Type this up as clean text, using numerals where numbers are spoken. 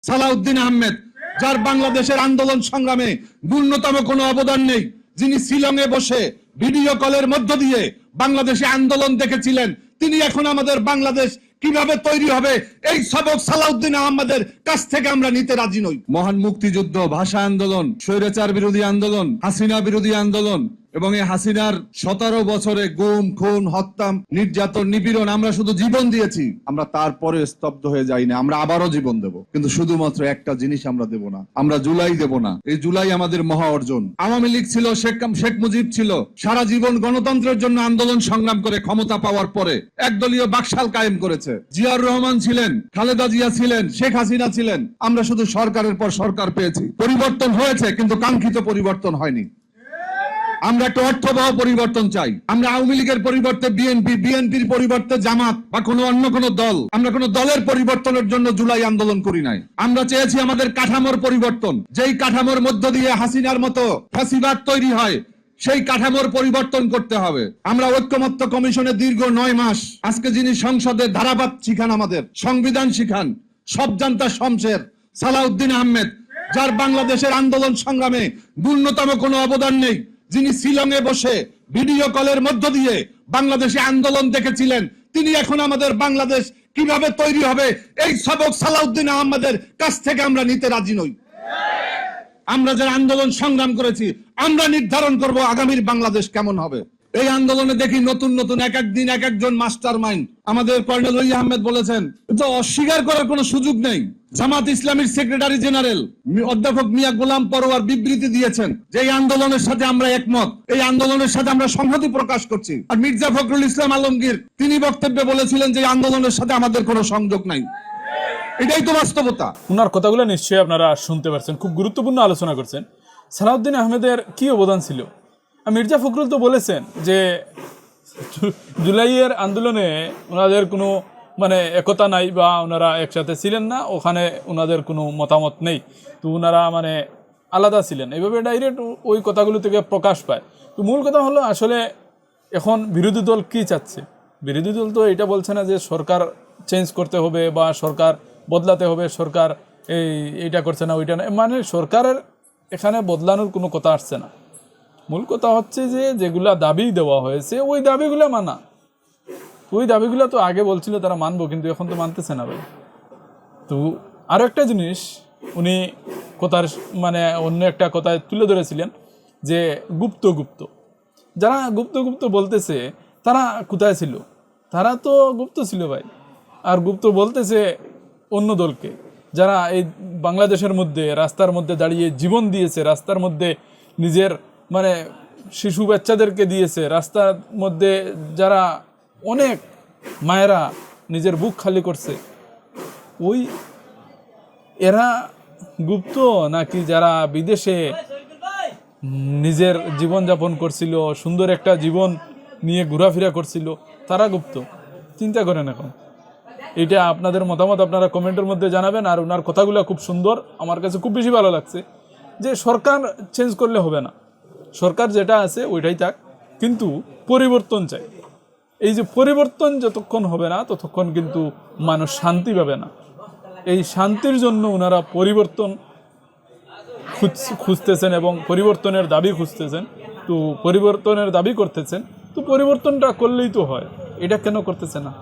সালাউদ্দিন আহমেদ, যার বাংলাদেশের আন্দোলন সংগ্রামে ন্যূনতম কোনো অবদান নেই, যিনি শিলংয়ে বসে ভিডিও কলের মধ্য দিয়ে বাংলাদেশে আন্দোলন দেখেছিলেন, তিনি এখন আমাদের বাংলাদেশ কিভাবে তৈরি হবে এই সবক সালাউদ্দিন আহমেদের কাছ থেকে আমরা নিতে রাজি নই। মহান মুক্তিযুদ্ধ, ভাষা আন্দোলন, স্বৈরাচার বিরোধী আন্দোলন, হাসিনা বিরোধী আন্দোলন এবং এই হাসিনার 17 বছরে গুম, খুন, হত্যা, নির্যাতন, নিপীড়ন আমরা শুধু জীবন দিয়েছি, আমরা তারপরে স্তব্ধ হয়ে যাই না, আমরা আবারও জীবন দেব। কিন্তু শুধুমাত্র একটা জিনিস আমরা দেব না, আমরা জুলাই দেব না। এই জুলাই আমাদের মহা অর্জন। আওয়ামী লীগ ছিল, শেখ মুজিব ছিল, সারা জীবন গণতন্ত্রের জন্য আন্দোলন সংগ্রাম করে ক্ষমতা পাওয়ার পরে একদলীয় বাকশাল কায়েম করেছে। জিয়াউর রহমান ছিলেন, খালেদা জিয়া ছিলেন, শেখ হাসিনা ছিলেন। আমরা শুধু সরকারের পর সরকার পেয়েছি, পরিবর্তন হয়েছে কিন্তু কাঙ্ক্ষিত পরিবর্তন হয়নি। আমরা একটা অর্থবহ পরিবর্তন চাই। আমরা আওয়ামী লীগের পরিবর্তে বিএনপি, বিএনপির পরিবর্তে জামাত বা কোনো অন্য কোনো দল, আমরা কোনো দলের পরিবর্তনের জন্য জুলাই আন্দোলন করি নাই। আমরা চেয়েছি আমাদের কাঠামোর পরিবর্তন, যেই কাঠামোর মধ্য দিয়ে হাসিনার মতো ফ্যাসিবাদ তৈরি হয়, সেই কাঠামোর পরিবর্তন করতে হবে। আমরা ঐক্যমত্য কমিশনে দীর্ঘ 9 মাস, আজকে যিনি সংসদে ধারাবাদ শিখান, আমাদের সংবিধান শিখান, সব জানতা শমশের সালাউদ্দিন আহমেদ, যার বাংলাদেশের আন্দোলন সংগ্রামে ন্যূনতম কোনো অবদান নেই, যিনি শিলংয়ে বসে ভিডিও কলের মধ্য দিয়ে বাংলাদেশে আন্দোলন দেখেছিলেন, তিনি এখন আমাদের বাংলাদেশ কিভাবে তৈরি হবে এই সবক সালাউদ্দিন আহমেদের কাছ থেকে আমরা নিতে রাজি নই। আমরা যারা আন্দোলন সংগ্রাম করেছি, আমরা নির্ধারণ করব আগামীর বাংলাদেশ কেমন হবে। এই আন্দোলনে দেখি নতুন নতুন এক একদিন এক একজন মাস্টার মাইন্ড। আমাদের কর্নেল ওলি আহমেদ বলেছেন, তো অস্বীকার করার কোনো সুযোগ নেই। জামাত ইসলামীর সেক্রেটারি জেনারেল অধ্যাপক মিয়া গোলাম পরোয়ার বিবৃতি দিয়েছেন যে এই আন্দোলনের সাথে আমরা একমত, এই আন্দোলনের সাথে আমরা সংহতি প্রকাশ করছি। আর মির্জা ফখরুল ইসলাম আলমগীর তিনি বক্তব্যে বলেছিলেন যে আন্দোলনের সাথে আমাদের কোনো সংযোগ নাই। এটাই তো বাস্তবতা। ওনার কথাগুলো নিশ্চয়ই আপনারা শুনতে পারছেন, খুব গুরুত্বপূর্ণ আলোচনা করছেন। সালাউদ্দিন আহমেদের কি অবদান ছিল? মির্জা ফখরুল তো বলেছেন যে জুলাইয়ের আন্দোলনে ওনাদের কোনো একতা নাই বা ওনারা একসাথে ছিলেন না, ওখানে ওনাদের কোনো মতামত নেই, তো ওনারা আলাদা ছিলেন, এইভাবে ডাইরেক্ট ওই কথাগুলো থেকে প্রকাশ পায়। তো মূল কথা হলো আসলে এখন বিরোধী দল কী চাচ্ছে। বিরোধী দল তো এটা বলছে না যে সরকার চেঞ্জ করতে হবে বা সরকার বদলাতে হবে, সরকার এইটা করছে না ওইটা না, সরকারের এখানে বদলানোর কোনো কথা আসছে না। মূল কথা হচ্ছে যে যেগুলা দাবি দেওয়া হয়েছে ওই দাবিগুলো মানা। ওই দাবিগুলো তো আগে বলছিল তারা মানবো, কিন্তু এখন তো মানতেছে না ভাই। তো আরও একটা জিনিস উনি কথার অন্য একটা কথায় তুলে ধরেছিলেন যে গুপ্ত যারা গুপ্ত বলতেছে তারা কোথায় ছিল? তারা তো গুপ্ত ছিল ভাই, আর গুপ্ত বলতেছে অন্য দলকে, যারা এই বাংলাদেশের মধ্যে রাস্তার মধ্যে দাঁড়িয়ে জীবন দিয়েছে, রাস্তার মধ্যে নিজের শিশু বাচ্চাদেরকে দিয়েছে, রাস্তার মধ্যে যারা অনেক মায়েরা নিজের বুক খালি করছে, ওই এরা গুপ্ত নাকি যারা বিদেশে নিজের জীবনযাপন করছিল, সুন্দর একটা জীবন নিয়ে ঘোরাফেরা করছিল, তারা গুপ্ত? চিন্তা করেন এখন। এটা আপনাদের মতামত আপনারা কমেন্টের মধ্যে জানাবেন। আর ওনার কথাগুলো খুব সুন্দর, আমার কাছে খুব বেশি ভালো লাগছে যে সরকার চেঞ্জ করলে হবে না, সরকার যেটা আছে ওইটাই থাক, কিন্তু পরিবর্তন চাই। এই যে পরিবর্তন যতক্ষণ হবে না ততক্ষণ কিন্তু মানুষ শান্তি পাবে না। এই শান্তির জন্য ওনারা পরিবর্তন খুঁজতেছেন এবং পরিবর্তনের দাবি খুঁজতেছেন, তো পরিবর্তনের দাবি করতেছেন। তো পরিবর্তনটা করলেই তো হয়, এটা কেন করতেছে না?